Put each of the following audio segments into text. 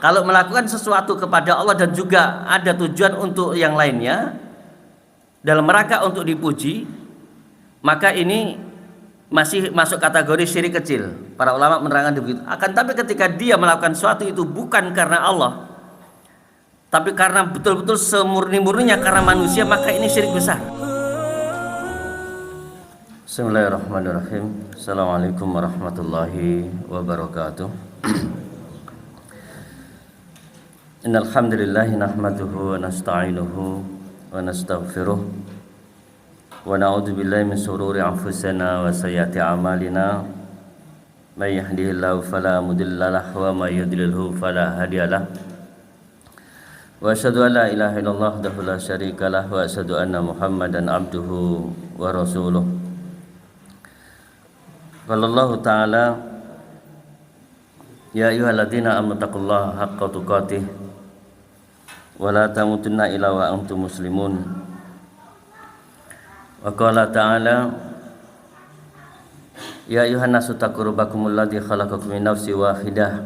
Kalau melakukan sesuatu kepada Allah dan juga ada tujuan untuk yang lainnya dalam rangka untuk dipuji, maka ini masih masuk kategori syirik kecil. Para ulama menerangkan begitu. Akan tapi ketika dia melakukan sesuatu itu bukan karena Allah, tapi karena betul-betul semurni-murninya karena manusia, maka ini syirik besar. Bismillahirrahmanirrahim. Assalamualaikum warahmatullahi wabarakatuh. Innal hamdalillah nahmaduhu wa nasta'inuhu wa nastaghfiruh wa na'udzu billahi min shururi anfusina wa sayyiati a'malina. May yahdihillahu fala mudilla lahu wa may yudlilhu fala hadiyalah. Wa asyhadu an la ilaha illallah wahdahu la syarika lah wa asyhadu anna Muhammadan abduhu wa rasuluh. Qala Allah ta'ala ya ayyuhalladzina amanu taqullaha haqqa tuqatih wa la tamutunna illa wa antum muslimun. Wa qala ta'ala ya ayyuhan nasu taqu rabbakumul ladzi khalaqakum min nafsin wahidah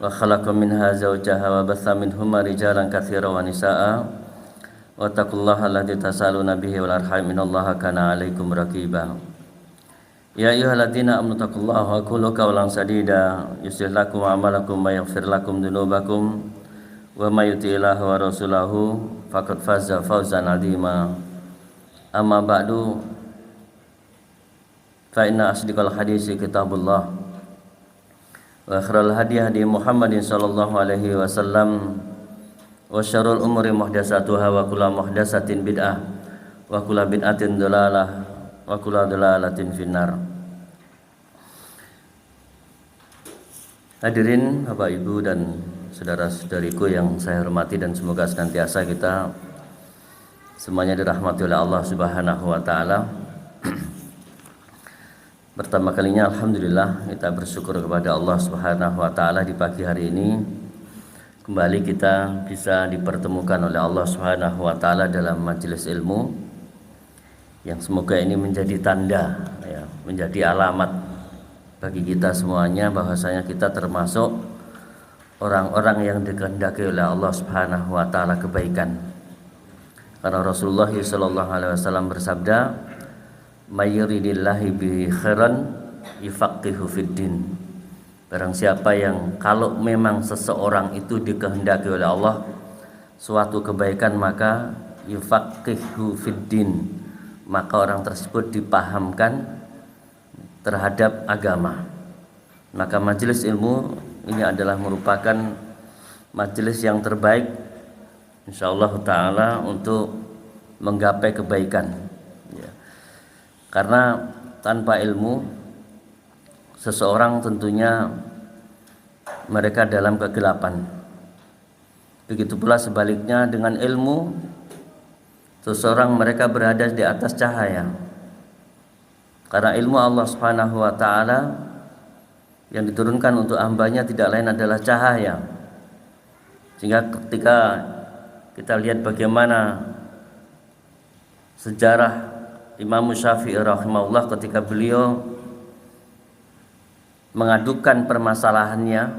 wa khalaqa minha zawjaha wa batha minhuma rijalan katsiran wa nisaa'a wa taqullaha alladzi tasaaluna bihi wal arham innallaha kana 'alaikum raqiba. Ya ayyuhalladzina amanu taqullaha wa qulu qawlan sadida yuslih lakum a'malakum wa yaghfir lakum dzunubakum wa may yuti'illaha wa rasulahu faqad faza fawzan 'azima. Amma ba'du fa inna asdiqal hadisi kitabullah wa khairal hadi hadi Muhammadin sallallahu alaihi wasallam wa syarrul umuri muhdatsatuha wa kullu muhdatsatin bid'ah wa kullu bid'atin dhalalah wa kullu dhalalatin finnar. Hadirin Bapak Ibu dan saudara-saudariku yang saya hormati dan semoga senantiasa kita semuanya dirahmati oleh Allah Subhanahu wa taala. Pertama kalinya alhamdulillah kita bersyukur kepada Allah Subhanahu wa taala di pagi hari ini kembali kita bisa dipertemukan oleh Allah Subhanahu wa taala dalam majelis ilmu yang semoga ini menjadi tanda ya, menjadi alamat bagi kita semuanya bahwasanya kita termasuk orang-orang yang dikehendaki oleh Allah Subhanahu wa taala kebaikan. Karena Rasulullah sallallahu alaihi wasallam bersabda, "May yuridillahi bihi khairan yufaqihu fiddin." Barang siapa yang kalau memang seseorang itu dikehendaki oleh Allah suatu kebaikan, maka yufaqihu fiddin, maka orang tersebut dipahamkan terhadap agama. Maka majelis ilmu ini adalah merupakan majelis yang terbaik insyaallah taala untuk menggapai kebaikan ya. Karena tanpa ilmu seseorang tentunya mereka dalam kegelapan. Begitu pula sebaliknya dengan ilmu seseorang mereka berada di atas cahaya. Karena ilmu Allah Subhanahu wa taala yang diturunkan untuk hambanya tidak lain adalah cahaya. Sehingga ketika kita lihat bagaimana sejarah Imam Syafi'i rahimahullah ketika beliau mengadukan permasalahannya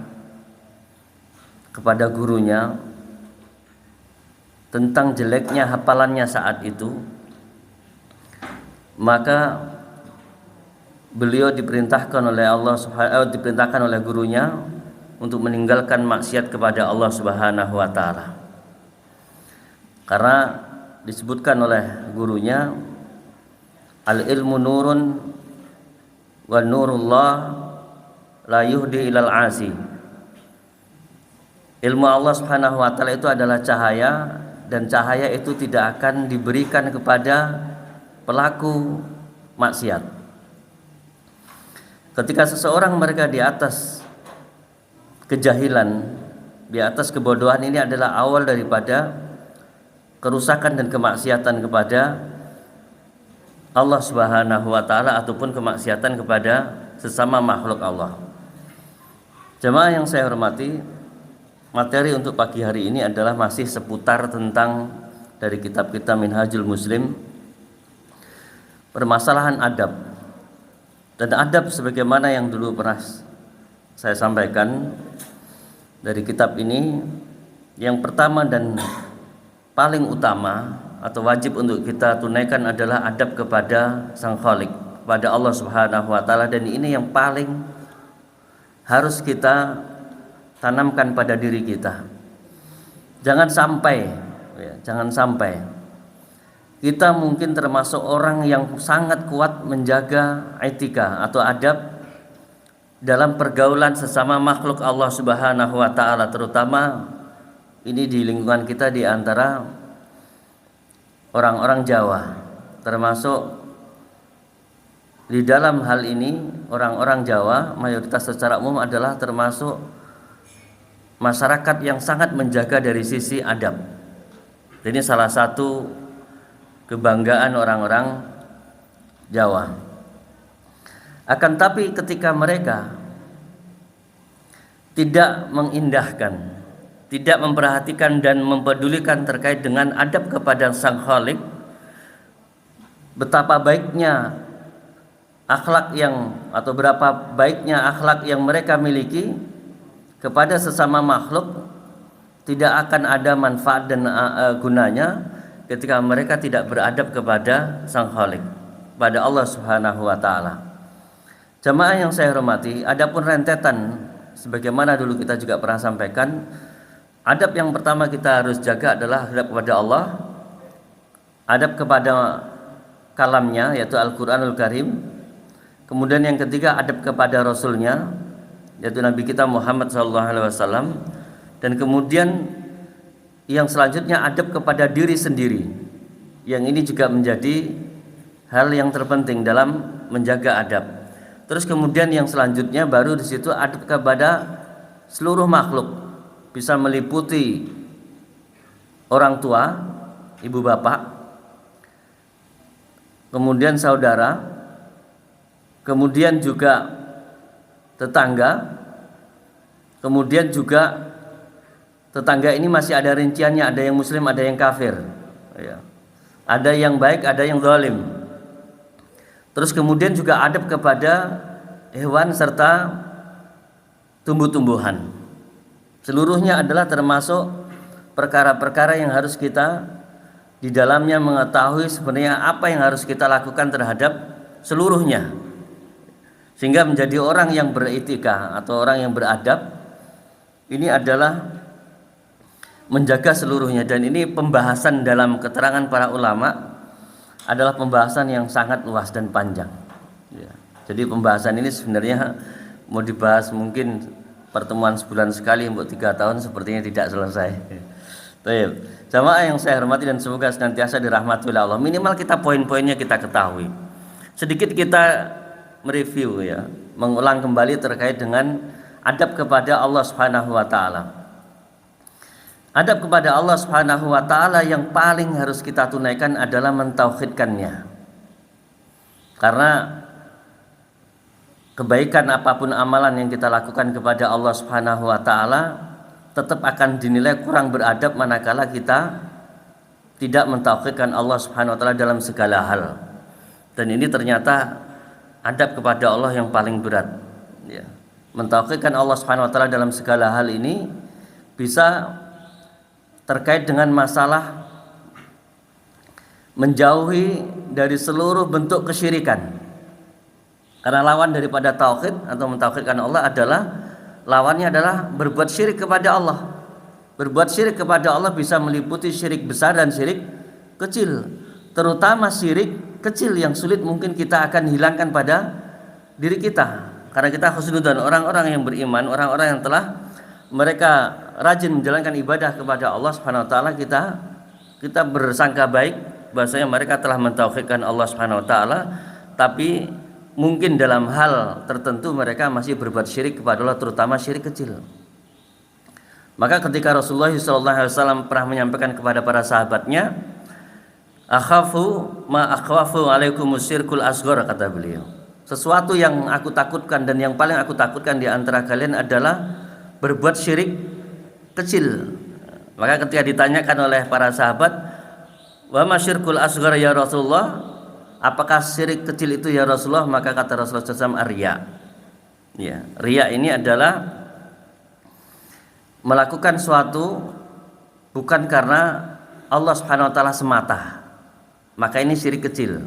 kepada gurunya tentang jeleknya hafalannya saat itu, maka beliau diperintahkan oleh gurunya untuk meninggalkan maksiat kepada Allah Subhanahu wa taala. Karena disebutkan oleh gurunya, al-ilmu nurun wa nurullah la yuhdi ilal asi. Ilmu Allah Subhanahu wa taala itu adalah cahaya dan cahaya itu tidak akan diberikan kepada pelaku maksiat. Ketika seseorang mereka di atas kejahilan, di atas kebodohan, ini adalah awal daripada kerusakan dan kemaksiatan kepada Allah Subhanahu wa taala ataupun kemaksiatan kepada sesama makhluk Allah. Jemaah yang saya hormati, materi untuk pagi hari ini adalah masih seputar tentang dari kitab kita Minhajul Muslim, permasalahan adab. Dan adab sebagaimana yang dulu pernah saya sampaikan, dari kitab ini, yang pertama dan paling utama atau wajib untuk kita tunaikan adalah adab kepada Sang Khalik, kepada Allah Subhanahu wa taala, dan ini yang paling harus kita tanamkan pada diri kita. Jangan sampai kita mungkin termasuk orang yang sangat kuat menjaga etika atau adab dalam pergaulan sesama makhluk Allah Subhanahu wa taala, terutama ini di lingkungan kita di antara orang-orang Jawa. Termasuk di dalam hal ini orang-orang Jawa mayoritas secara umum adalah termasuk masyarakat yang sangat menjaga dari sisi adab. Ini salah satu kebanggaan orang-orang Jawa. Akan tapi ketika mereka tidak mengindahkan, tidak memperhatikan dan mempedulikan terkait dengan adab kepada Sang Khalik, betapa baiknya akhlak atau berapa baiknya akhlak yang mereka miliki kepada sesama makhluk, tidak akan ada manfaat dan gunanya ketika mereka tidak beradab kepada Sang Khalik, pada Allah Subhanahu wa taala. Jamaah yang saya hormati, adapun rentetan sebagaimana dulu kita juga pernah sampaikan, adab yang pertama kita harus jaga adalah adab kepada Allah, adab kepada kalamnya yaitu Al-Qur'anul Karim. Kemudian yang ketiga adab kepada Rasulnya yaitu Nabi kita Muhammad SAW. Dan kemudian yang selanjutnya adab kepada diri sendiri, yang ini juga menjadi hal yang terpenting dalam menjaga adab. Terus kemudian yang selanjutnya baru di situ adab kepada seluruh makhluk, bisa meliputi orang tua, ibu bapak, kemudian saudara, kemudian juga tetangga, kemudian juga tetangga ini masih ada rinciannya, ada yang muslim, ada yang kafir, ada yang baik, ada yang zalim. Terus kemudian juga adab kepada hewan serta tumbuh-tumbuhan. Seluruhnya adalah termasuk perkara-perkara yang harus kita di dalamnya mengetahui sebenarnya apa yang harus kita lakukan terhadap seluruhnya, sehingga menjadi orang yang beretika atau orang yang beradab ini adalah menjaga seluruhnya. Dan ini pembahasan dalam keterangan para ulama adalah pembahasan yang sangat luas dan panjang. Jadi pembahasan ini sebenarnya mau dibahas mungkin pertemuan sebulan sekali untuk 3 tahun sepertinya tidak selesai. Baik, jamaah yang saya hormati dan semoga senantiasa dirahmati oleh Allah. Minimal kita poin-poinnya kita ketahui. Sedikit kita mereview mengulang kembali terkait dengan adab kepada Allah Subhanahu wa taala. Adab kepada Allah Subhanahu wa taala yang paling harus kita tunaikan adalah mentauhidkannya. Karena kebaikan apapun amalan yang kita lakukan kepada Allah Subhanahu wa taala tetap akan dinilai kurang beradab manakala kita tidak mentauhidkan Allah Subhanahu wa taala dalam segala hal. Dan ini ternyata adab kepada Allah yang paling berat. Mentauhidkan Allah Subhanahu wa taala dalam segala hal ini bisa terkait dengan masalah menjauhi dari seluruh bentuk kesyirikan. Karena lawan daripada tauhid atau mentauhidkan Allah lawannya adalah berbuat syirik kepada Allah. Berbuat syirik kepada Allah bisa meliputi syirik besar dan syirik kecil. Terutama syirik kecil yang sulit mungkin kita akan hilangkan pada diri kita. Karena kita husnudzon, orang-orang yang beriman, orang-orang yang telah mereka rajin menjalankan ibadah kepada Allah Subhanahu wa taala, kita bersangka baik bahwasanya mereka telah mentauhidkan Allah Subhanahu wa taala, tapi mungkin dalam hal tertentu mereka masih berbuat syirik kepada Allah, terutama syirik kecil. Maka ketika Rasulullah SAW pernah menyampaikan kepada para sahabatnya, akhafu ma akhwafu alaikumus syirkul asghar, kata beliau, sesuatu yang aku takutkan dan yang paling aku takutkan di antara kalian adalah berbuat syirik kecil. Maka ketika ditanyakan oleh para sahabat, wa ma syirkul asghar ya Rasulullah, apakah syirik kecil itu ya Rasulullah? Maka kata Rasulullah SAW, riya. Riya ini adalah melakukan suatu bukan karena Allah Subhanahu wa taala semata, maka ini syirik kecil.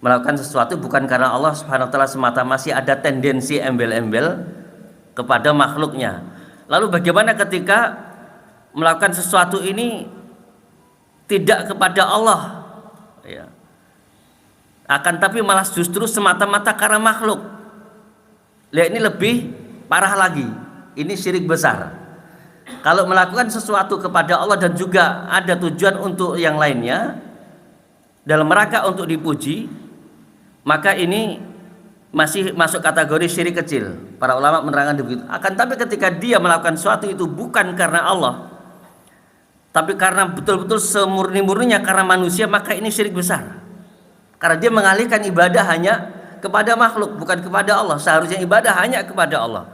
Melakukan sesuatu bukan karena Allah Subhanahu wa taala semata, masih ada tendensi embel-embel kepada makhluknya. Lalu bagaimana ketika melakukan sesuatu ini tidak kepada Allah, akan tapi malah justru semata-mata karena makhluk? Lihat, ini lebih parah lagi. Ini syirik besar. Kalau melakukan sesuatu kepada Allah dan juga ada tujuan untuk yang lainnya dalam rangka untuk dipuji, maka ini masih masuk kategori syirik kecil. Para ulama menerangkan begitu. Akan tapi ketika dia melakukan sesuatu itu bukan karena Allah, tapi karena betul-betul semurni-murninya karena manusia, maka ini syirik besar. Karena dia mengalihkan ibadah hanya kepada makhluk, bukan kepada Allah. Seharusnya ibadah hanya kepada Allah.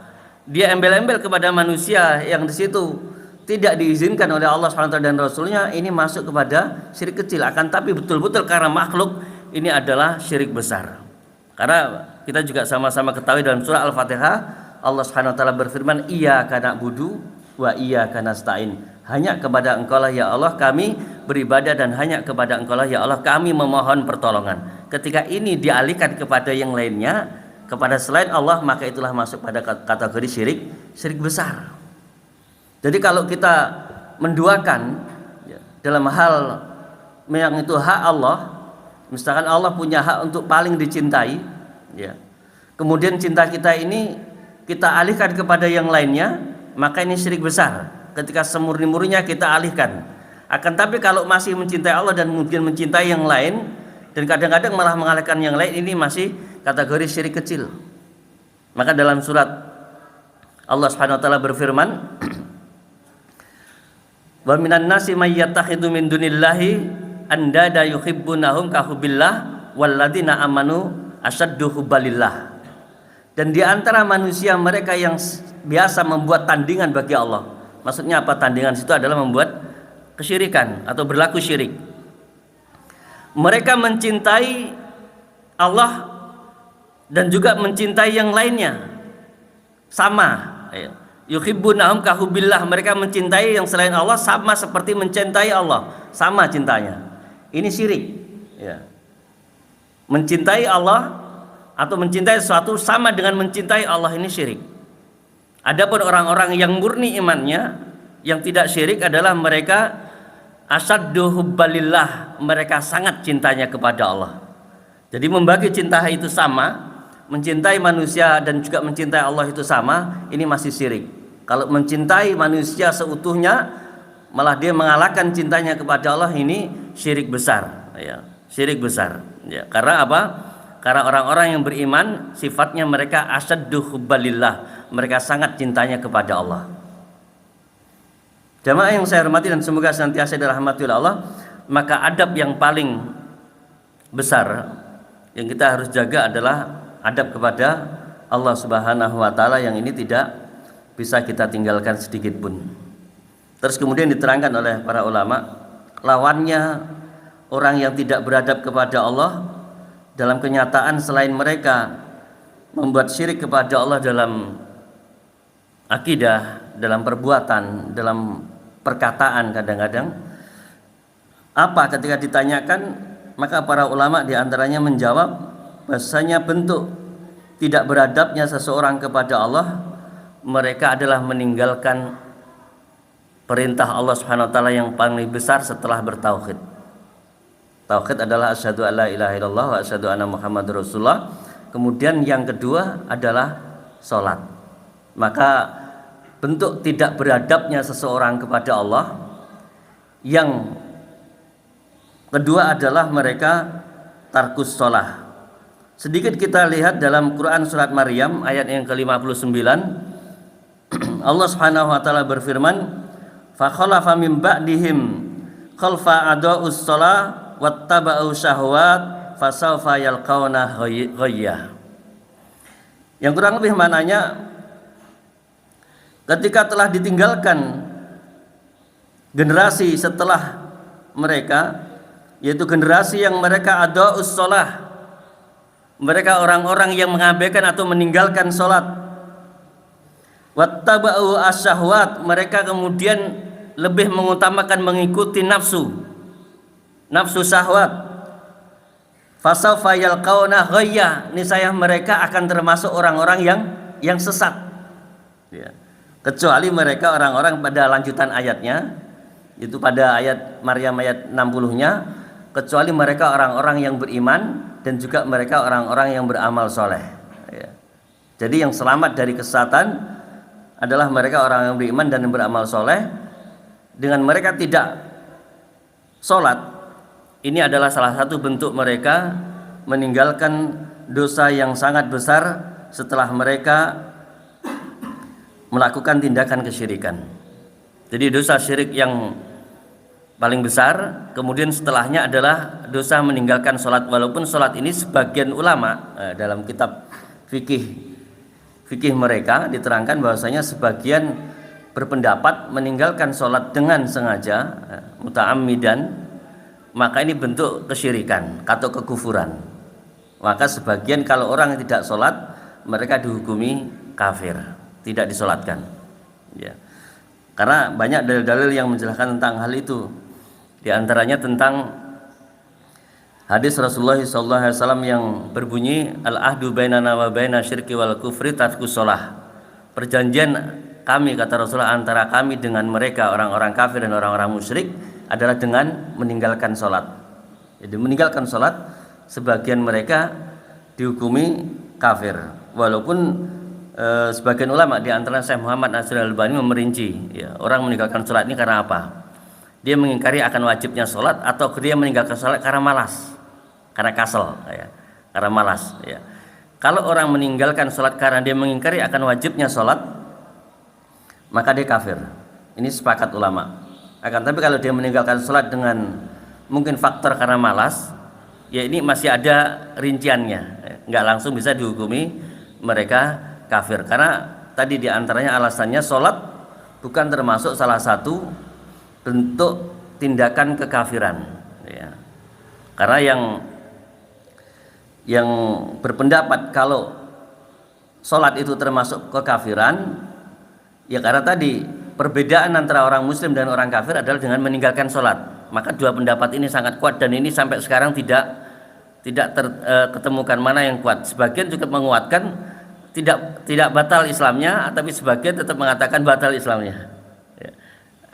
Dia embel-embel kepada manusia yang di situ tidak diizinkan oleh Allah SWT dan Rasulnya, ini masuk kepada syirik kecil. Akan tapi betul-betul karena makhluk, ini adalah syirik besar. Karena kita juga sama-sama ketahui dalam surah Al-Fatihah, Allah SWT berfirman, iyyaka na'budu wa iyyaka nasta'in. Hanya kepada Engkau lah ya Allah kami beribadah, dan hanya kepada Engkau lah ya Allah kami memohon pertolongan. Ketika ini dialihkan kepada yang lainnya, kepada selain Allah, maka itulah masuk pada kategori syirik besar. Jadi kalau kita menduakan dalam hal yang itu hak Allah, misalkan Allah punya hak untuk paling dicintai, kemudian cinta kita ini kita alihkan kepada yang lainnya, maka ini syirik besar. Ketika semurni-murninya kita alihkan. Akan tapi kalau masih mencintai Allah dan mungkin mencintai yang lain, dan kadang-kadang malah mengalihkan yang lain, ini masih kategori syirik kecil. Maka dalam surat Allah Subhanahu wa taala berfirman, wa minan nasi may yattakhidhu min dunillahi andada yuhibbunahum ka hubbillah walladzina amanu asyaddu hubbalillah. Dan di antara manusia mereka yang biasa membuat tandingan bagi Allah. Maksudnya apa tandingan? Itu adalah membuat kesyirikan atau berlaku syirik. Mereka mencintai Allah dan juga mencintai yang lainnya sama. Yuhibbunahum ka hubbillah, mereka mencintai yang selain Allah sama seperti mencintai Allah, sama cintanya. Ini syirik. Mencintai Allah atau mencintai sesuatu sama dengan mencintai Allah, ini syirik. Adapun orang-orang yang murni imannya, yang tidak syirik adalah mereka asyaddu hubbalillah, mereka sangat cintanya kepada Allah. Jadi membagi cinta itu sama, mencintai manusia dan juga mencintai Allah itu sama, ini masih syirik. Kalau mencintai manusia seutuhnya, malah dia mengalahkan cintanya kepada Allah, ini syirik besar. Syirik besar. Karena apa? Karena orang-orang yang beriman sifatnya mereka asyaddu hubbalillah, mereka sangat cintanya kepada Allah. Jamaah yang saya hormati dan semoga senantiasa dirahmati oleh Allah, maka adab yang paling besar yang kita harus jaga adalah adab kepada Allah Subhanahu wa taala, yang ini tidak bisa kita tinggalkan sedikit pun. Terus kemudian diterangkan oleh para ulama, lawannya orang yang tidak beradab kepada Allah dalam kenyataan selain mereka membuat syirik kepada Allah dalam akidah, dalam perbuatan, dalam perkataan kadang-kadang. Apa ketika ditanyakan, maka para ulama diantaranya menjawab bahasanya bentuk tidak beradabnya seseorang kepada Allah, mereka adalah meninggalkan perintah Allah Subhanahu wa taala yang paling besar setelah bertauhid. Tauhid adalah asyhadu alla ilaha illallah wa asyhadu anna muhammadar rasulullah. Kemudian yang kedua adalah salat. Maka bentuk tidak beradabnya seseorang kepada Allah yang kedua adalah mereka tarkus shalah. Sedikit kita lihat dalam Quran surat Maryam ayat yang ke-59. Allah Subhanahu wa taala berfirman, fa khalafa min ba'dihim khalfa adaa'us shalah wattaba'u syahwat fasawfa yalqauna ghayya. Yang kurang lebih maknanya, ketika telah ditinggalkan generasi setelah mereka, yaitu generasi yang mereka adaa'us shalah, mereka orang-orang yang mengabaikan atau meninggalkan sholat, wattaba'u asyahwat, mereka kemudian lebih mengutamakan mengikuti nafsu syahwat. Fasawfa yalqauna ghayya, niscaya mereka akan termasuk orang-orang yang sesat, ya. Kecuali mereka orang-orang pada lanjutan ayatnya, itu pada ayat Maryam ayat 60-nya, kecuali mereka orang-orang yang beriman dan juga mereka orang-orang yang beramal soleh, ya. Jadi yang selamat dari kesesatan adalah mereka orang yang beriman dan yang beramal soleh. Dengan mereka tidak sholat, ini adalah salah satu bentuk mereka meninggalkan dosa yang sangat besar setelah mereka melakukan tindakan kesyirikan. Jadi dosa syirik yang paling besar, kemudian setelahnya adalah dosa meninggalkan sholat. Walaupun sholat ini sebagian ulama dalam kitab fikih mereka diterangkan bahwasanya sebagian berpendapat meninggalkan sholat dengan sengaja, muta'ammidan, maka ini bentuk kesyirikan atau kekufuran. Maka sebagian kalau orang yang tidak sholat, mereka dihukumi kafir, tidak disolatkan, ya. Karena banyak dalil-dalil yang menjelaskan tentang hal itu. Di antaranya tentang hadis Rasulullah SAW yang berbunyi, al-ahdu bainana wa baina syirki wal kufri tarkus sholah. Perjanjian kami, kata Rasulullah, antara kami dengan mereka orang-orang kafir dan orang-orang musyrik adalah dengan meninggalkan sholat. Jadi meninggalkan sholat sebagian mereka dihukumi kafir. Walaupun sebagian ulama di antara Syekh Muhammad Nasir Al-Albani memerinci, ya, orang meninggalkan sholat ini karena apa? Dia mengingkari akan wajibnya sholat, atau dia meninggalkan sholat karena malas, karena kasal, ya, karena malas, ya. Kalau orang meninggalkan sholat karena dia mengingkari akan wajibnya sholat, maka dia kafir. Ini sepakat ulama. Akan tapi kalau dia meninggalkan sholat dengan mungkin faktor karena malas, ya ini masih ada rinciannya, nggak langsung bisa dihukumi mereka kafir. Karena tadi diantaranya alasannya sholat bukan termasuk salah satu bentuk tindakan kekafiran, ya. Karena yang berpendapat kalau sholat itu termasuk kekafiran, ya karena tadi perbedaan antara orang muslim dan orang kafir adalah dengan meninggalkan sholat. Maka dua pendapat ini sangat kuat, dan ini sampai sekarang tidak ketemukan mana yang kuat. Sebagian juga menguatkan tidak batal Islamnya, tapi sebagian tetap mengatakan batal Islamnya, ya.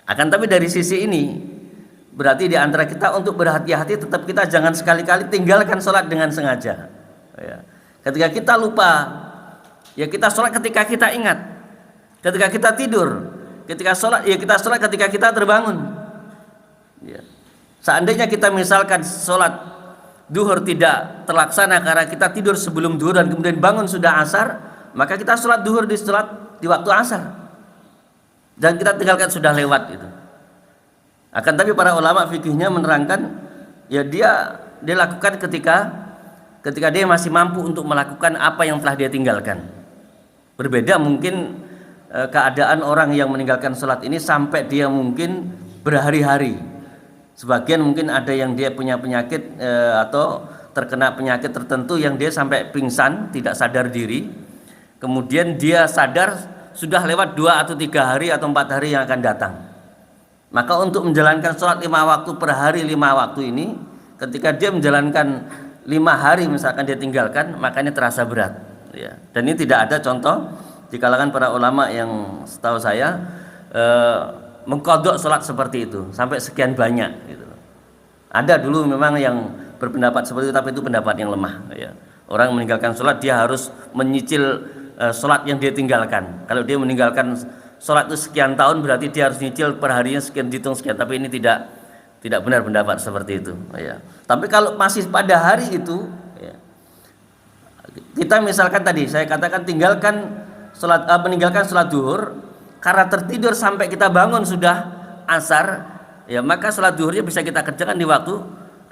Akan tapi dari sisi ini berarti di antara kita untuk berhati-hati, tetap kita jangan sekali-kali tinggalkan sholat dengan sengaja, ya. Ketika kita lupa, ya kita sholat ketika kita ingat. Ketika kita tidur, ketika sholat, ya kita sholat ketika kita terbangun, ya. Seandainya kita misalkan sholat duhur tidak terlaksana karena kita tidur sebelum duhur dan kemudian bangun sudah asar, maka kita sholat duhur di waktu asar, dan kita tinggalkan sudah lewat itu. Akan tapi para ulama fikihnya menerangkan, ya dia lakukan ketika dia masih mampu untuk melakukan apa yang telah dia tinggalkan. Berbeda mungkin keadaan orang yang meninggalkan sholat ini sampai dia mungkin berhari-hari. Sebagian mungkin ada yang dia punya penyakit atau terkena penyakit tertentu yang dia sampai pingsan, tidak sadar diri. Kemudian dia sadar sudah lewat 2 atau 3 hari atau 4 hari yang akan datang. Maka untuk menjalankan sholat 5 waktu per hari, 5 waktu ini, ketika dia menjalankan 5 hari misalkan dia tinggalkan, makanya terasa berat, ya. Dan ini tidak ada contoh di kalangan para ulama yang setahu saya mengqadha sholat seperti itu sampai sekian banyak, gitu. Ada dulu memang yang berpendapat seperti itu, tapi itu pendapat yang lemah, ya. Orang meninggalkan sholat dia harus menyicil sholat yang dia tinggalkan. Kalau dia meninggalkan sholat itu sekian tahun, berarti dia harus nyicil per harinya sekian, dihitung sekian. Tapi ini tidak benar pendapat seperti itu, ya. Tapi kalau masih pada hari itu, ya, kita misalkan tadi saya katakan meninggalkan sholat duhur karena tertidur sampai kita bangun sudah asar, ya maka sholat duhurnya bisa kita kerjakan di waktu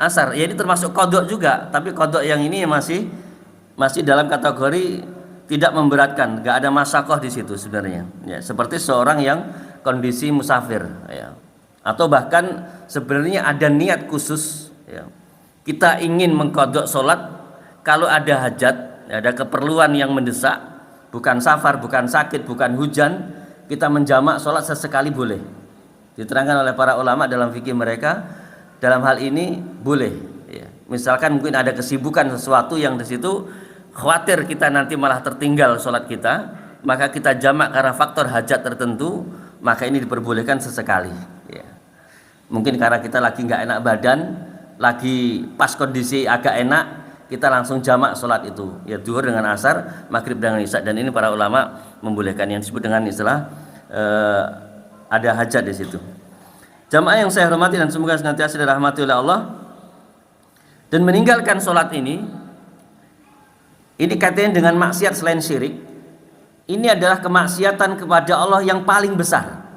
asar. Ya ini termasuk qadha juga, tapi qadha yang ini masih dalam kategori tidak memberatkan, nggak ada masyaqqah di situ sebenarnya, ya, seperti seorang yang kondisi musafir, ya. Atau bahkan sebenarnya ada niat khusus, ya. Kita ingin mengqadha sholat kalau ada hajat, ada keperluan yang mendesak, bukan safar, bukan sakit, bukan hujan, kita menjamak sholat sesekali boleh. Diterangkan oleh para ulama dalam fikih mereka, dalam hal ini boleh. Ya. Misalkan mungkin ada kesibukan sesuatu yang di situ khawatir kita nanti malah tertinggal sholat kita, maka kita jamak karena faktor hajat tertentu, maka ini diperbolehkan sesekali. Ya. Mungkin karena kita lagi nggak enak badan, lagi pas kondisi agak enak, kita langsung jamak sholat itu, ya zuhur dengan asar, maghrib dengan isya, dan ini para ulama membolehkan yang disebut dengan istilah ada hajat di situ. Jamaah yang saya hormati dan semoga senantiasa dirahmati oleh Allah, dan meninggalkan sholat ini katanya dengan maksiat selain syirik, ini adalah kemaksiatan kepada Allah yang paling besar.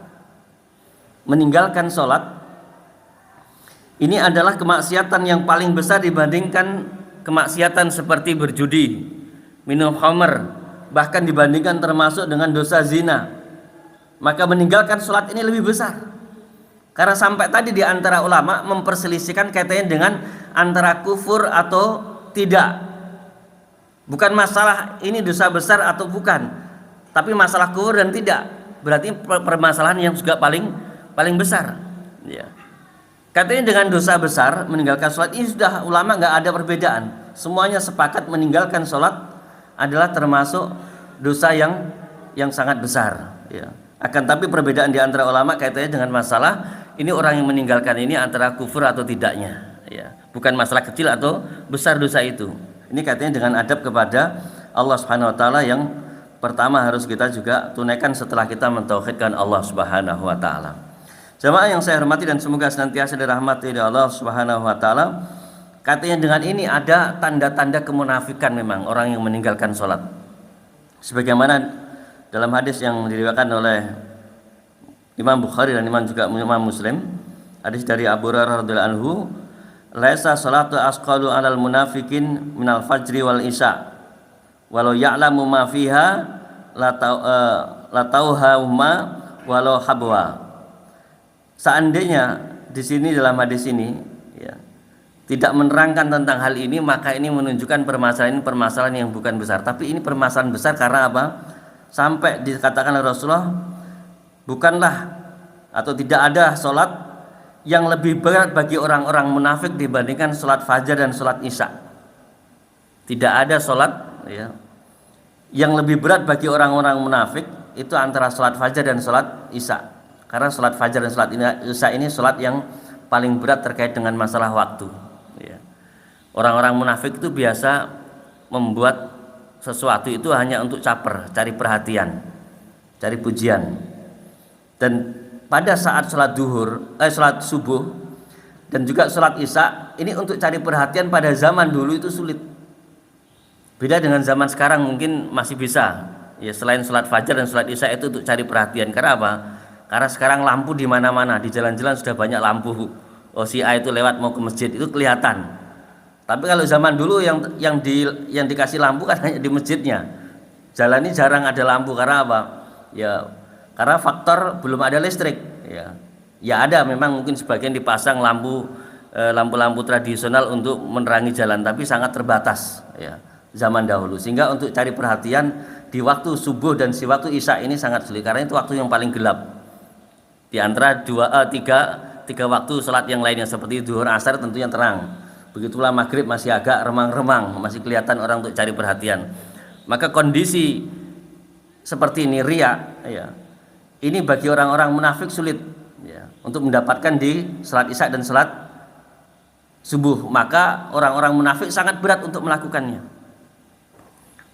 Meninggalkan sholat ini adalah kemaksiatan yang paling besar dibandingkan kemaksiatan seperti berjudi, minum khamr, bahkan dibandingkan termasuk dengan dosa zina. Maka meninggalkan sholat ini lebih besar. Karena sampai tadi di antara ulama memperselisihkan kaitannya dengan antara kufur atau tidak. Bukan masalah ini dosa besar atau bukan, tapi masalah kufur dan tidak. Berarti permasalahan yang juga paling besar. Ya. Katanya dengan dosa besar meninggalkan sholat ini sudah ulama nggak ada perbedaan. Semuanya sepakat meninggalkan sholat adalah termasuk dosa yang sangat besar. Ya. Akan tapi perbedaan di antara ulama kaitannya dengan masalah ini orang yang meninggalkan ini antara kufur atau tidaknya. Ya. Bukan masalah kecil atau besar dosa itu. Ini katanya dengan adab kepada Allah Subhanahu Wa Taala yang pertama harus kita juga tunaikan setelah kita mentauhidkan Allah Subhanahu Wa Taala. Jamaah yang saya hormati dan semoga senantiasa dirahmati oleh Allah Subhanahu Wa Taala, katanya dengan ini ada tanda-tanda kemunafikan memang orang yang meninggalkan sholat. Sebagaimana dalam hadis yang diriwayatkan oleh Imam Bukhari dan Imam Muslim, hadis dari Abu Hurairah radhiyallahu anhu, laisa salatu asqalu 'alal munafikin minal fajri wal isya walau ya'lamu ma fiha la tauhuma walau habwa. Seandainya di sini dalam hadis ini ya, tidak menerangkan tentang hal ini, maka ini menunjukkan permasalahan yang bukan besar. Tapi ini permasalahan besar karena apa? Sampai dikatakan oleh Rasulullah, bukanlah atau tidak ada sholat yang lebih berat bagi orang-orang munafik dibandingkan sholat fajar dan sholat isya. Tidak ada sholat ya, yang lebih berat bagi orang-orang munafik itu antara sholat fajar dan sholat isya. Karena sholat fajar dan sholat isya ini sholat yang paling berat terkait dengan masalah waktu. Ya. Orang-orang munafik itu biasa membuat sesuatu itu hanya untuk caper, cari perhatian, cari pujian. Dan pada saat sholat sholat subuh dan juga sholat isya ini untuk cari perhatian pada zaman dulu itu sulit. Beda dengan zaman sekarang mungkin masih bisa. Ya, selain sholat fajar dan sholat isya itu untuk cari perhatian. Karena apa? Karena sekarang lampu di mana-mana, di jalan-jalan sudah banyak lampu. Oh, si A itu lewat mau ke masjid itu kelihatan. Tapi kalau zaman dulu yang dikasih lampu kan hanya di masjidnya. Jalan ini jarang ada lampu karena apa? Ya, karena faktor belum ada listrik. Ya, ya ada memang mungkin sebagian dipasang lampu-lampu tradisional untuk menerangi jalan, tapi sangat terbatas. Ya, zaman dahulu. Sehingga untuk cari perhatian di waktu subuh dan di waktu isya ini sangat sulit karena itu waktu yang paling gelap. Di antara tiga waktu sholat yang lainnya seperti zuhur, asar tentunya terang. Begitulah maghrib masih agak remang-remang, masih kelihatan orang untuk cari perhatian. Maka kondisi seperti ini riya, ya, ini bagi orang-orang munafik sulit ya, untuk mendapatkan di sholat isya dan sholat subuh. Maka orang-orang munafik sangat berat untuk melakukannya.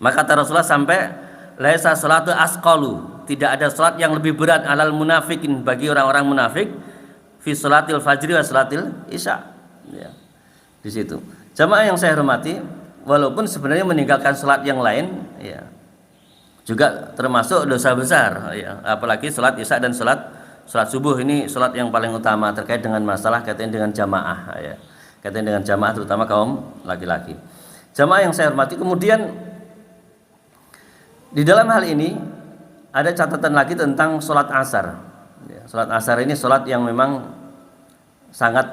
Maka kata Rasulullah sampai laisa sholatu asqalu, tidak ada sholat yang lebih berat alal munafikin bagi orang-orang munafik fi sholatil fajri wa sholatil isya. Ya, di situ. Jamaah yang saya hormati, walaupun sebenarnya meninggalkan sholat yang lain, ya, juga termasuk dosa besar. Ya, apalagi sholat isya dan sholat subuh ini sholat yang paling utama terkait dengan masalah kaitan dengan jamaah. Ya, kaitan dengan jamaah terutama kaum laki-laki. Jamaah yang saya hormati, kemudian di dalam hal ini ada catatan lagi tentang sholat asar. Ya, sholat asar ini sholat yang memang sangat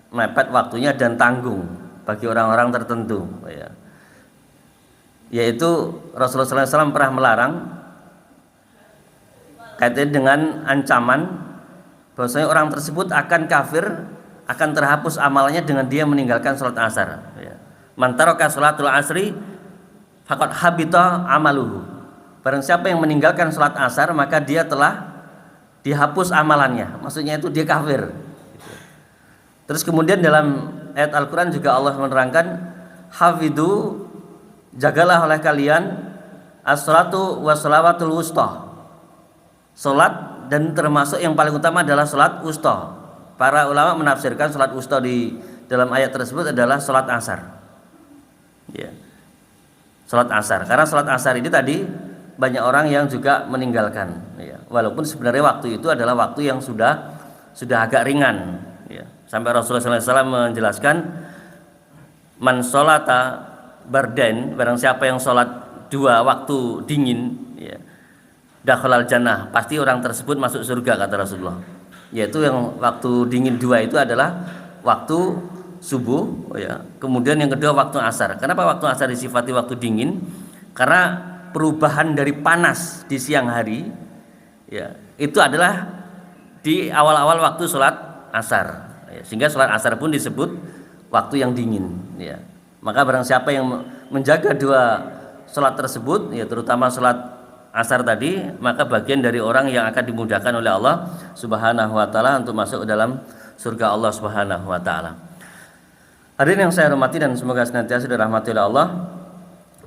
mepet waktunya dan tanggung bagi orang-orang tertentu. Ya. yaitu Rasulullah SAW pernah melarang kaitan dengan ancaman bahwasanya orang tersebut akan kafir, akan terhapus amalnya dengan dia meninggalkan sholat asar. Man taraka sholatul asri faqad habita amaluhu. Barang siapa yang meninggalkan sholat asar maka dia telah dihapus amalannya. Maksudnya itu dia kafir. Terus kemudian dalam ayat Al-Quran juga Allah menerangkan, hafidhu, jagalah oleh kalian as-salatu wa salawatul wusta, salat dan termasuk yang paling utama adalah salat wusta. Para ulama menafsirkan salat wusta di dalam ayat tersebut adalah salat asar. Ya. Salat asar. Karena salat asar ini tadi banyak orang yang juga meninggalkan. Ya. Walaupun sebenarnya waktu itu adalah waktu yang sudah agak ringan. Ya. Sampai Rasulullah SAW menjelaskan, man sholata bardain, barang siapa yang sholat 2 waktu dingin, ya, dakhalal jannah, pasti orang tersebut masuk surga, kata Rasulullah. Yaitu yang waktu dingin 2 itu adalah waktu subuh, ya. Kemudian yang kedua waktu asar. Kenapa waktu asar disifati waktu dingin? Karena perubahan dari panas di siang hari, ya, itu adalah di awal-awal waktu sholat asar. Sehingga sholat asar pun disebut waktu yang dingin, ya. Maka barang siapa yang menjaga 2 sholat tersebut, ya, terutama sholat asar tadi, maka bagian dari orang yang akan dimudahkan oleh Allah Subhanahu wa taala untuk masuk ke dalam surga Allah Subhanahu wa taala. Hadirin yang saya hormati dan semoga senantiasa dirahmati oleh Allah,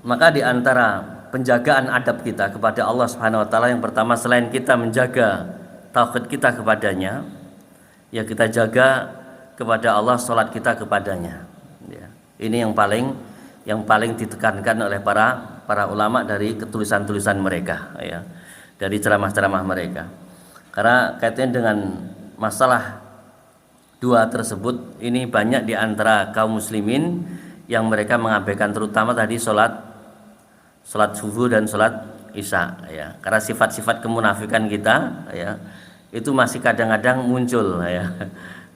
maka di antara penjagaan adab kita kepada Allah Subhanahu wa taala yang pertama, selain kita menjaga tauhid kita kepadanya, ya, kita jaga kepada Allah sholat kita kepadanya. Ya. Ini yang paling ditekankan oleh para ulama dari ketulisan-tulisan mereka, ya, dari ceramah-ceramah mereka. Karena kaitannya dengan masalah 2 tersebut, ini banyak di antara kaum muslimin yang mereka mengabaikan, terutama tadi sholat subuh dan sholat isya, ya. Karena sifat-sifat kemunafikan kita, ya, itu masih kadang-kadang muncul, ya.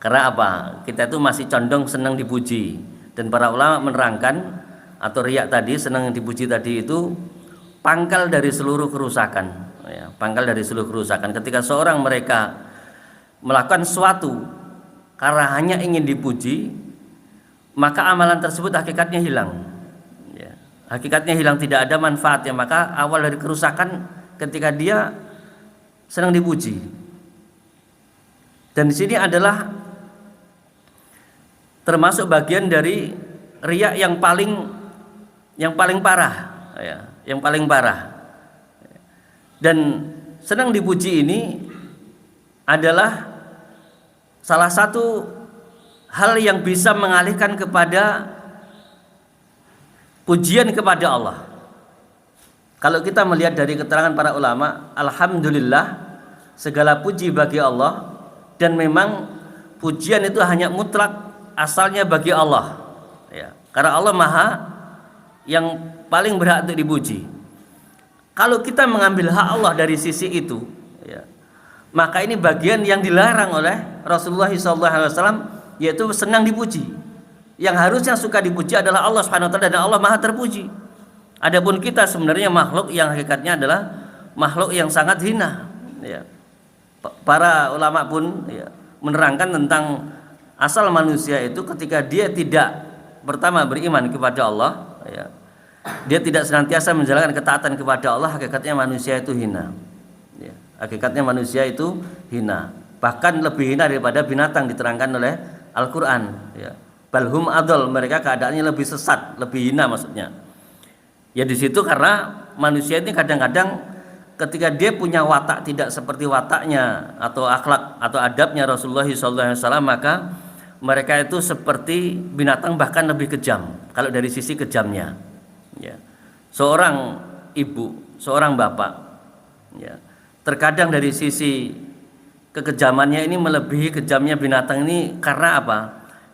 Karena apa? Kita itu masih condong senang dipuji, dan para ulama menerangkan atau riak tadi, senang dipuji tadi itu pangkal dari seluruh kerusakan, ya. Pangkal dari seluruh kerusakan. Ketika seorang mereka melakukan sesuatu karena hanya ingin dipuji, maka amalan tersebut hakikatnya hilang, ya. Hakikatnya hilang, tidak ada manfaatnya. Maka awal dari kerusakan ketika dia senang dipuji. Dan di sini adalah termasuk bagian dari riya yang paling parah, ya, yang paling parah. Dan senang dipuji ini adalah salah satu hal yang bisa mengalihkan kepada pujian kepada Allah. Kalau kita melihat dari keterangan para ulama, alhamdulillah, segala puji bagi Allah, dan memang pujian itu hanya mutlak asalnya bagi Allah, ya. Karena Allah Maha yang paling berhak untuk dipuji. Kalau kita mengambil hak Allah dari sisi itu, ya, maka ini bagian yang dilarang oleh Rasulullah SAW, yaitu senang dipuji. Yang harusnya suka dipuji adalah Allah Subhanahu wa taala, dan Allah Maha terpuji. Adapun kita sebenarnya makhluk yang hakikatnya adalah makhluk yang sangat hina, ya. Para ulama pun, ya, menerangkan tentang asal manusia itu ketika dia tidak pertama beriman kepada Allah, ya, dia tidak senantiasa menjalankan ketaatan kepada Allah, hakikatnya manusia itu hina, ya. Hakikatnya manusia itu hina, bahkan lebih hina daripada binatang, diterangkan oleh Al-Quran, ya. Balhum adol, mereka keadaannya lebih sesat, lebih hina maksudnya. Ya di situ karena manusia ini kadang-kadang ketika dia punya watak tidak seperti wataknya atau akhlak atau adabnya Rasulullah SAW, maka mereka itu seperti binatang, bahkan lebih kejam kalau dari sisi kejamnya, ya. Seorang ibu, seorang bapak, ya, terkadang dari sisi kekejamannya ini melebihi kejamnya binatang ini. Karena apa?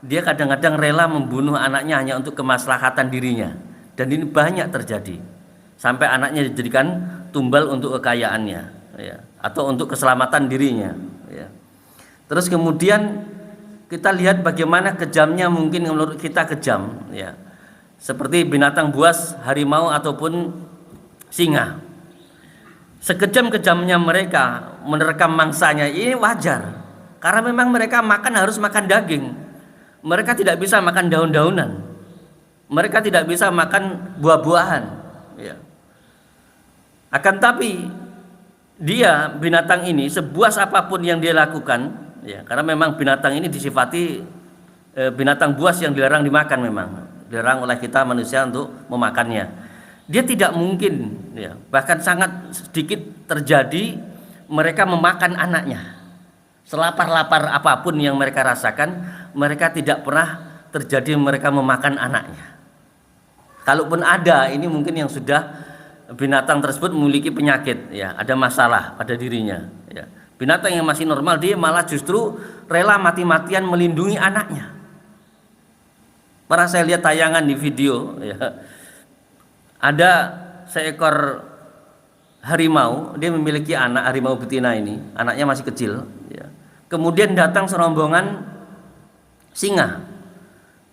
Dia kadang-kadang rela membunuh anaknya hanya untuk kemaslahatan dirinya, dan ini banyak terjadi sampai anaknya dijadikan tumbal untuk kekayaannya, ya, atau untuk keselamatan dirinya, ya. Terus kemudian kita lihat bagaimana kejamnya, mungkin menurut kita kejam, ya, seperti binatang buas, harimau ataupun singa. Sekejam-kejamnya mereka menerkam mangsanya ini wajar, karena memang mereka makan harus makan daging. Mereka tidak bisa makan daun-daunan, mereka tidak bisa makan buah-buahan, ya. Akan tapi dia, binatang ini, sebuas apapun yang dia lakukan, ya, karena memang binatang ini disifati binatang buas yang dilarang dimakan, memang dilarang oleh kita manusia untuk memakannya. Dia tidak mungkin, ya, bahkan sangat sedikit terjadi mereka memakan anaknya. Selapar-lapar apapun yang mereka rasakan, mereka tidak pernah terjadi mereka memakan anaknya. Kalaupun ada, ini mungkin yang sudah binatang tersebut memiliki penyakit, ya, ada masalah pada dirinya, ya. Binatang yang masih normal dia malah justru rela mati-matian melindungi anaknya. Pernah saya lihat tayangan di video, ya, ada seekor harimau, dia memiliki anak, harimau betina ini, anaknya masih kecil, ya. Kemudian datang serombongan singa.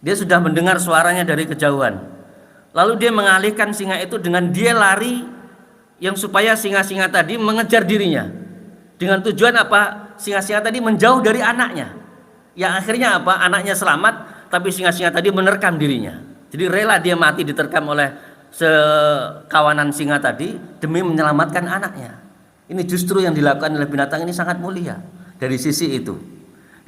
Dia sudah mendengar suaranya dari kejauhan. Lalu dia mengalihkan singa itu dengan dia lari, yang supaya singa-singa tadi mengejar dirinya. Dengan tujuan apa? Singa-singa tadi menjauh dari anaknya. Yang akhirnya apa? Anaknya selamat, tapi singa-singa tadi menerkam dirinya. Jadi rela dia mati diterkam oleh sekawanan singa tadi demi menyelamatkan anaknya. Ini justru yang dilakukan oleh binatang ini sangat mulia dari sisi itu.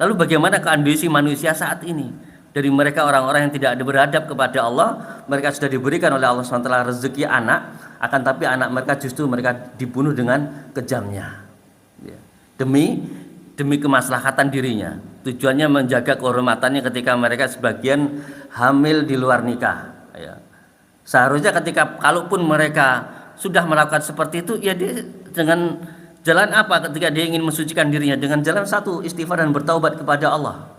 Lalu bagaimana kondisi manusia saat ini? Dari mereka orang-orang yang tidak ada beradab kepada Allah, mereka sudah diberikan oleh Allah SWT rezeki anak, akan tapi anak mereka justru mereka dibunuh dengan kejamnya, ya. Demi kemaslahatan dirinya. Tujuannya menjaga kehormatannya ketika mereka sebagian hamil di luar nikah, ya. Seharusnya ketika kalaupun mereka sudah melakukan seperti itu, ya dia dengan jalan apa ketika dia ingin mensucikan dirinya? Dengan jalan satu, istighfar dan bertaubat kepada Allah.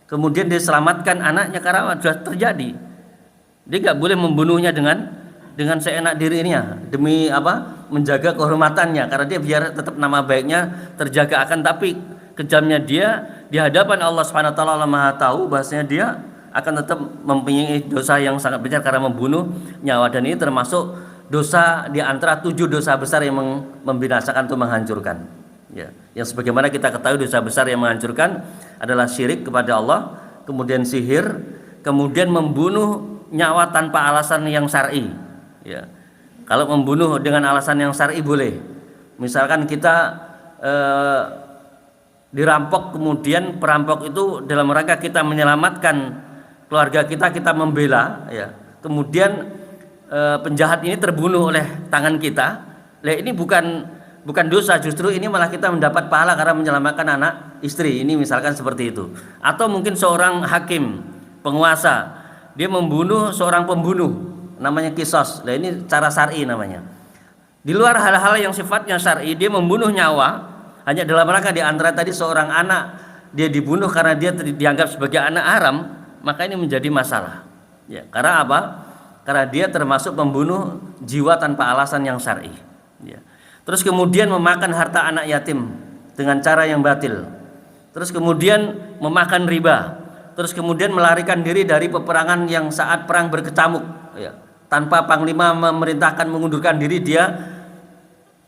Kemudian dia selamatkan anaknya karena sudah terjadi. Dia nggak boleh membunuhnya dengan seenak dirinya demi apa? Menjaga kehormatannya, karena dia biar tetap nama baiknya terjaga. Akan tapi kejamnya dia di hadapan Allah Subhanahu wa taala, Allah Maha tahu bahwasanya dia akan tetap mempunyai dosa yang sangat besar karena membunuh nyawa, dan ini termasuk dosa di antara 7 dosa besar yang membinasakan atau menghancurkan, ya. Yang sebagaimana kita ketahui dosa besar yang menghancurkan adalah syirik kepada Allah, kemudian sihir, kemudian membunuh nyawa tanpa alasan yang syar'i, ya. Kalau membunuh dengan alasan yang syar'i boleh. Misalkan kita dirampok, kemudian perampok itu dalam rangka kita menyelamatkan keluarga kita membela, ya. Kemudian penjahat ini terbunuh oleh tangan kita. Lah ini bukan dosa, justru ini malah kita mendapat pahala karena menyelamatkan anak istri. Ini misalkan seperti itu. Atau mungkin seorang hakim, penguasa, dia membunuh seorang pembunuh, namanya kisos. Nah ini cara syar'i namanya. Di luar hal-hal yang sifatnya syar'i, dia membunuh nyawa hanya dalam rangka di antara tadi seorang anak dia dibunuh karena dia dianggap sebagai anak haram, maka ini menjadi masalah, ya. Karena apa? Karena dia termasuk pembunuh jiwa tanpa alasan yang syar'i, ya. Terus kemudian memakan harta anak yatim dengan cara yang batil. Terus kemudian memakan riba. Terus kemudian melarikan diri dari peperangan yang saat perang berkecamuk, ya. Tanpa panglima memerintahkan mengundurkan diri, dia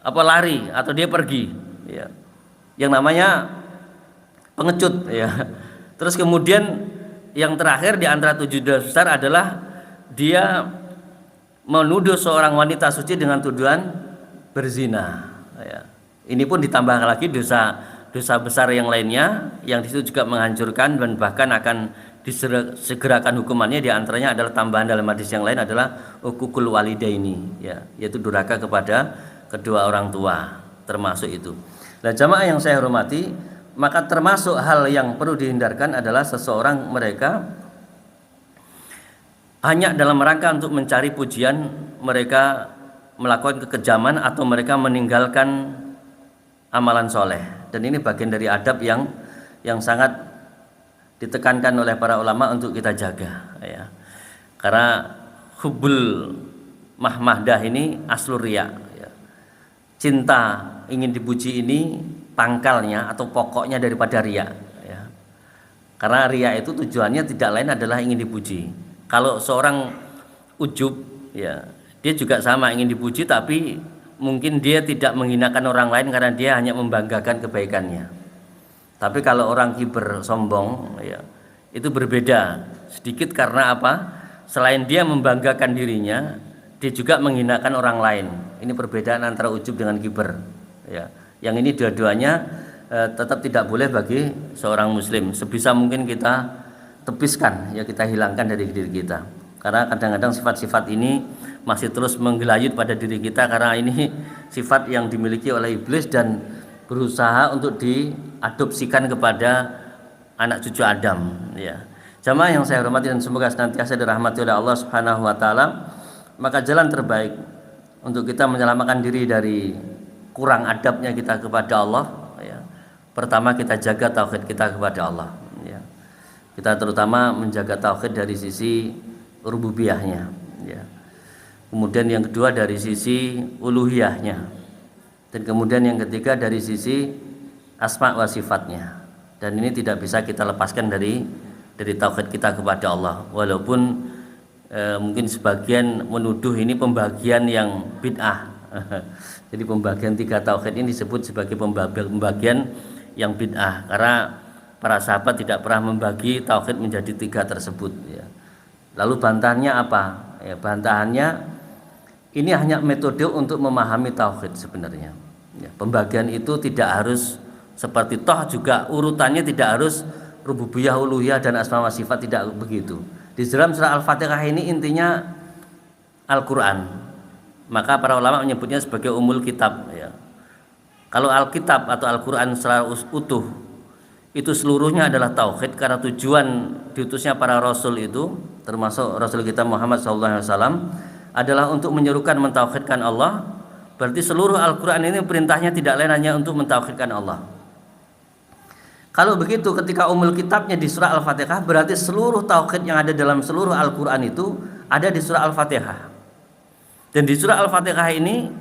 lari atau dia pergi, ya. Yang namanya pengecut, ya. Terus kemudian yang terakhir di antara 7 dosa besar adalah dia menuduh seorang wanita suci dengan tuduhan berzina, ya. Ini pun ditambah lagi dosa besar yang lainnya yang disitu juga menghancurkan dan bahkan akan disegerakan hukumannya. Di antaranya adalah tambahan dalam hadis yang lain adalah uququl walidaini, ya, yaitu durhaka kepada kedua orang tua, termasuk itu. Nah, jamaah yang saya hormati, maka termasuk hal yang perlu dihindarkan adalah seseorang mereka hanya dalam rangka untuk mencari pujian, mereka melakukan kekejaman atau mereka meninggalkan amalan soleh. Dan ini bagian dari adab yang sangat ditekankan oleh para ulama untuk kita jaga, ya. Karena hubbul mahmadah ini aslur riya, ya. Cinta ingin dipuji ini pangkalnya atau pokoknya daripada riya, ya. Karena riya itu tujuannya tidak lain adalah ingin dipuji. Kalau seorang ujub, ya. Dia juga sama ingin dipuji, tapi mungkin dia tidak menghinakan orang lain karena dia hanya membanggakan kebaikannya. Tapi kalau orang kiber, sombong, ya, itu berbeda sedikit karena apa? Selain dia membanggakan dirinya, dia juga menghinakan orang lain. Ini perbedaan antara ujub dengan kiber, ya. Yang ini dua-duanya tetap tidak boleh bagi seorang muslim. Sebisa mungkin kita tepiskan, ya, kita hilangkan dari diri kita. Karena kadang-kadang sifat-sifat ini masih terus menggelayut pada diri kita, karena ini sifat yang dimiliki oleh iblis dan berusaha untuk diadopsikan kepada anak cucu Adam, ya. Jamaah yang saya hormati dan semoga senantiasa dirahmati oleh Allah Subhanahu wa taala, maka jalan terbaik untuk kita menyelamatkan diri dari kurang adabnya kita kepada Allah, ya, pertama kita jaga tauhid kita kepada Allah, ya. Kita terutama menjaga tauhid dari sisi rububiyahnya, ya. Kemudian yang kedua dari sisi uluhiyahnya, dan kemudian yang ketiga dari sisi asma wa sifatnya. Dan ini tidak bisa kita lepaskan dari tauhid kita kepada Allah. Walaupun mungkin sebagian menuduh ini pembagian yang bid'ah. Jadi pembagian 3 tauhid ini disebut sebagai pembagian yang bid'ah, karena para sahabat tidak pernah membagi tauhid menjadi 3 tersebut, ya. Lalu bantahannya apa? Ya, bantahannya ini hanya metode untuk memahami tauhid sebenarnya. Ya, pembagian itu tidak harus seperti toh juga urutannya tidak harus rububiyah, uluhiyah dan asma wa sifat, tidak begitu. Di dalam surah Al-Fatihah ini intinya Al-Qur'an. Maka para ulama menyebutnya sebagai umul kitab, ya. Kalau Alkitab atau Al-Qur'an secara utuh itu seluruhnya adalah tauhid, karena tujuan diutusnya para rasul itu, termasuk Rasul kita Muhammad SAW, adalah untuk menyerukan mentauhidkan Allah. Berarti seluruh Al-Quran ini perintahnya tidak lain hanya untuk mentauhidkan Allah. Kalau begitu ketika umul kitabnya di surah Al-Fatihah, berarti seluruh tauhid yang ada dalam seluruh Al-Quran itu ada di surah Al-Fatihah. Dan di surah Al-Fatihah ini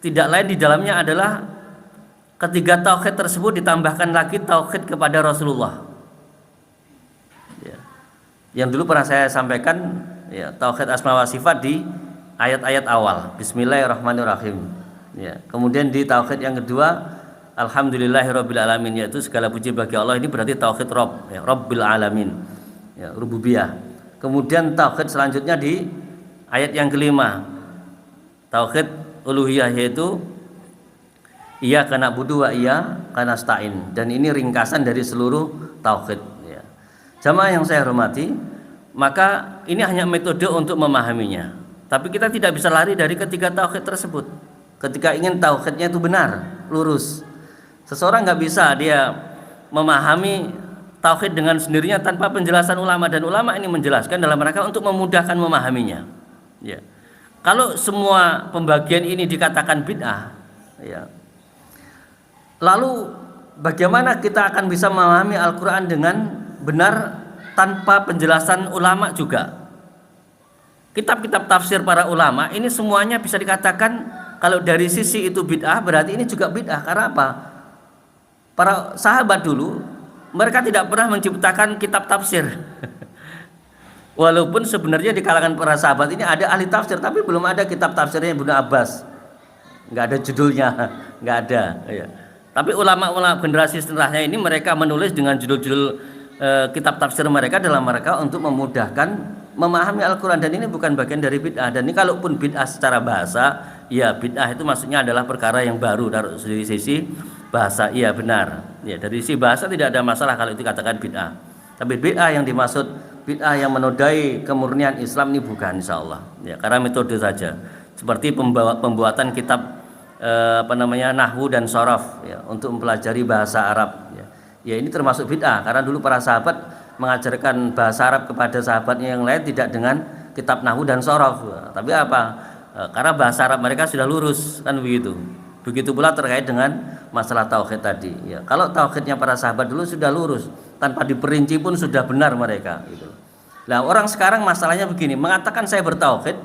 tidak lain di dalamnya adalah ketiga tauhid tersebut ditambahkan lagi tauhid kepada Rasulullah, ya. Yang dulu pernah saya sampaikan, ya, tauhid asma wa sifat di ayat-ayat awal, Bismillahirrahmanirrahim, ya. Kemudian di tauhid yang kedua, Alhamdulillahirabbil alamin, yaitu segala puji bagi Allah. Ini berarti tauhid Rabb, ya, Rabbil alamin, ya, rububiyah. Kemudian tauhid selanjutnya di ayat yang kelima, tauhid uluhiyah, yaitu Iyyaka na'budu wa iyyaka nasta'in. Dan ini ringkasan dari seluruh tauhid, ya. Jamaah yang saya hormati, maka ini hanya metode untuk memahaminya. Tapi kita tidak bisa lari dari ketiga tauhid tersebut. Ketika ingin tauhidnya itu benar, lurus. Seseorang nggak bisa dia memahami tauhid dengan sendirinya tanpa penjelasan ulama, dan ulama ini menjelaskan dalam rangka untuk memudahkan memahaminya, ya. Kalau semua pembagian ini dikatakan bid'ah, ya, lalu bagaimana kita akan bisa memahami Al-Quran dengan benar tanpa penjelasan ulama juga? Kitab-kitab tafsir para ulama ini semuanya bisa dikatakan kalau dari sisi itu bid'ah, berarti ini juga bid'ah. Karena apa? Para sahabat dulu mereka tidak pernah menciptakan kitab tafsir. Walaupun sebenarnya di kalangan para sahabat ini ada ahli tafsir, tapi belum ada kitab tafsirnya Ibnu Abbas. Nggak ada judulnya, nggak ada, ya. Tapi ulama-ulama generasi setelahnya ini mereka menulis dengan judul-judul kitab tafsir mereka dalam mereka untuk memudahkan memahami Al-Quran. Dan ini bukan bagian dari bid'ah. Dan ini kalaupun bid'ah secara bahasa, ya bid'ah itu maksudnya adalah perkara yang baru dari sisi bahasa, iya benar, ya. Dari sisi bahasa tidak ada masalah kalau itu katakan bid'ah. Tapi bid'ah yang dimaksud bid'ah yang menodai kemurnian Islam ini bukan, insya Allah, ya, karena metode saja. Seperti pembuatan kitab nahwu dan sorof, ya, untuk mempelajari bahasa Arab, ya. Ya ini termasuk bid'ah, karena dulu para sahabat mengajarkan bahasa Arab kepada sahabatnya yang lain tidak dengan kitab nahwu dan sorof, ya. Tapi apa? Karena bahasa Arab mereka sudah lurus, kan begitu. Begitu pula terkait dengan masalah tauhid tadi, ya. Kalau tauhidnya para sahabat dulu sudah lurus, tanpa diperinci pun sudah benar mereka, gitu. Nah orang sekarang masalahnya begini, mengatakan saya bertauhid,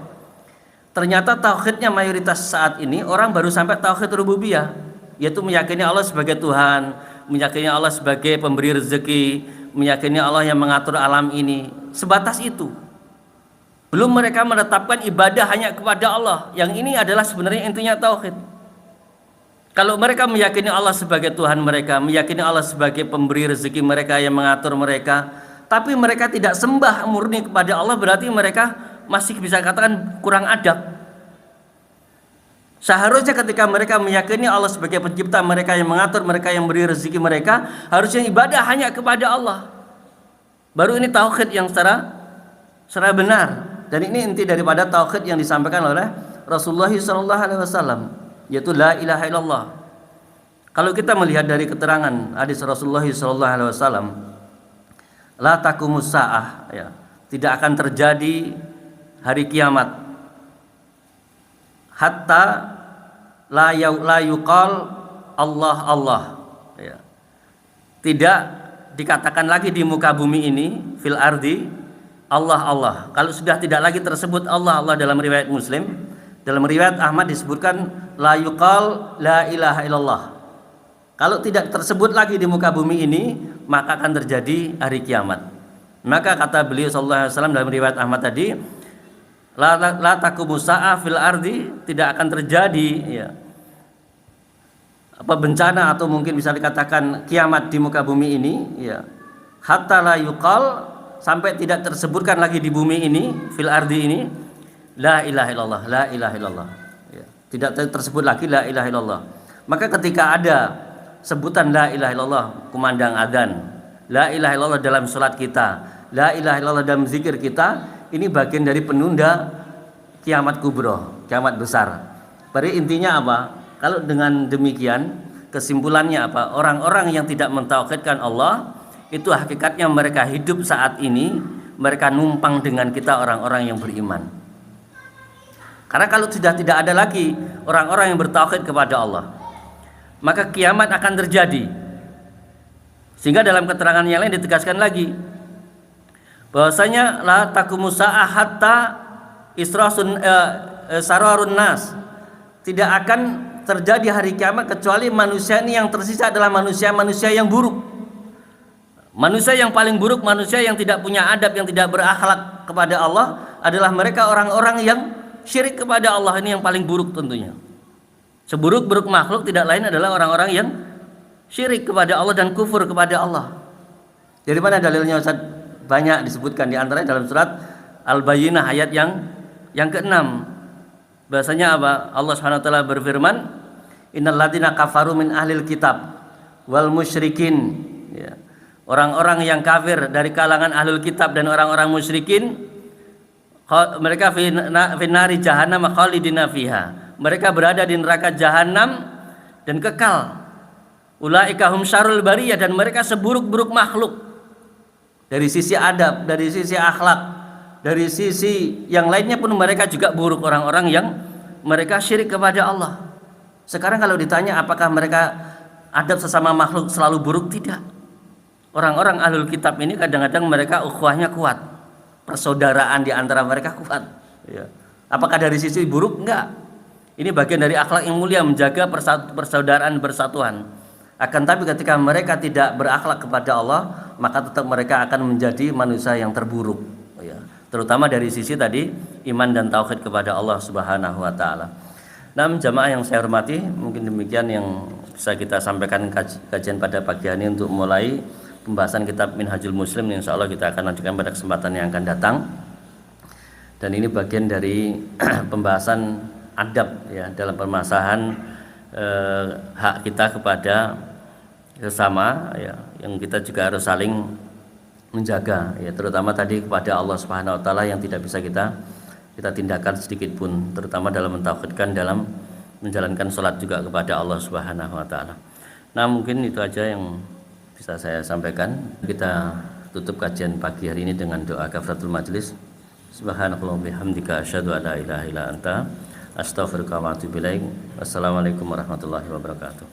ternyata tauhidnya mayoritas saat ini orang baru sampai tauhid rububiyah, yaitu meyakini Allah sebagai Tuhan, meyakini Allah sebagai pemberi rezeki, meyakini Allah yang mengatur alam ini. Sebatas itu. Belum mereka menetapkan ibadah hanya kepada Allah. Yang ini adalah sebenarnya intinya tauhid. Kalau mereka meyakini Allah sebagai Tuhan mereka, meyakini Allah sebagai pemberi rezeki mereka, yang mengatur mereka, tapi mereka tidak sembah murni kepada Allah, berarti mereka masih bisa katakan kurang adab. Seharusnya ketika mereka meyakini Allah sebagai pencipta mereka, yang mengatur mereka, yang memberi rezeki mereka, harusnya ibadah hanya kepada Allah. Baru ini tauhid yang secara benar. Dan ini inti daripada tauhid yang disampaikan oleh Rasulullah SAW, yaitu la ilaha illallah. Kalau kita melihat dari keterangan hadis Rasulullah SAW, la taqumus saah, ya, tidak akan terjadi hari kiamat hatta la yuqal Allah Allah, ya. Tidak dikatakan lagi di muka bumi ini, fil ardi, Allah Allah. Kalau sudah tidak lagi tersebut Allah Allah dalam riwayat Muslim, dalam riwayat Ahmad disebutkan la yuqal la ilaha illallah. Kalau tidak tersebut lagi di muka bumi ini, maka akan terjadi hari kiamat. Maka kata beliau sallallahu alaihi wasallam dalam riwayat Ahmad tadi, la taqumus sa'a fil ardi, tidak akan terjadi, ya, apa bencana atau mungkin bisa dikatakan kiamat di muka bumi ini, ya, hatta la yuqal, sampai tidak tersebutkan lagi di bumi ini, fil ardi ini, la ilaha illallah, la ilaha illallah, ya, tidak tersebut lagi la ilaha illallah. Maka ketika ada sebutan la ilaha illallah, kumandang adzan, la ilaha illallah dalam salat kita, la ilaha illallah dalam zikir kita, ini bagian dari penunda kiamat kubro, kiamat besar. Berarti intinya apa? Kalau dengan demikian, kesimpulannya apa? Orang-orang yang tidak mentauhidkan Allah, itu hakikatnya mereka hidup saat ini, mereka numpang dengan kita orang-orang yang beriman. Karena kalau sudah tidak ada lagi orang-orang yang bertauhid kepada Allah, maka kiamat akan terjadi. Sehingga dalam keterangan yang lain ditegaskan lagi bahwasanya la taqumus sa'a hatta israsun sararun nas, tidak akan terjadi hari kiamat kecuali manusia ini yang tersisa adalah manusia-manusia yang buruk. Manusia yang paling buruk, manusia yang tidak punya adab, yang tidak berakhlak kepada Allah, adalah mereka orang-orang yang syirik kepada Allah. Ini yang paling buruk tentunya. Seburuk-buruk makhluk tidak lain adalah orang-orang yang syirik kepada Allah dan kufur kepada Allah. Dari mana dalilnya Ustaz? Banyak disebutkan, di antaranya dalam surat Al-Bayyinah ayat yang ke-6. Bahasanya apa? Allah Subhanahu wa taala berfirman, innal ladzina kafaru min ahlil kitab wal musyrikin, ya. Orang-orang yang kafir dari kalangan ahlul kitab dan orang-orang musyrikin, mereka finari jahannam khalidina fiha, mereka berada di neraka jahanam dan kekal. Ulaika hum syarrul bariyah, dan mereka seburuk-buruk makhluk. Dari sisi adab, dari sisi akhlak, dari sisi yang lainnya pun mereka juga buruk, orang-orang yang mereka syirik kepada Allah. Sekarang kalau ditanya apakah mereka adab sesama makhluk selalu buruk, tidak. Orang-orang ahlul kitab ini kadang-kadang mereka ukhuwahnya kuat, persaudaraan di antara mereka kuat, ya. Apakah dari sisi buruk? Enggak. Ini bagian dari akhlak yang mulia, menjaga persaudaraan, bersatuan. Akan tapi ketika mereka tidak berakhlak kepada Allah, maka tetap mereka akan menjadi manusia yang terburuk, ya. Terutama dari sisi tadi iman dan tauhid kepada Allah Subhanahu wa taala. Nah, jamaah yang saya hormati, mungkin demikian yang bisa kita sampaikan kajian pada pagi hari ini untuk mulai pembahasan kitab Minhajul Muslim, yang insya Allah kita akan lanjutkan pada kesempatan yang akan datang. Dan ini bagian dari pembahasan adab, ya, dalam permasalahan hak kita kepada sesama, ya, yang kita juga harus saling menjaga, ya, terutama tadi kepada Allah Subhanahu wa taala yang tidak bisa kita tindakan sedikit pun, terutama dalam mentauhidkan, dalam menjalankan sholat juga kepada Allah Subhanahu wa taala. Nah, mungkin itu aja yang bisa saya sampaikan. Kita tutup kajian pagi hari ini dengan doa kafaratul majlis. Subhanallah bihamdika asyhadu an la ilaha illa anta astaghfiruka wa atubu ilaik. Wassalamualaikum warahmatullahi wabarakatuh.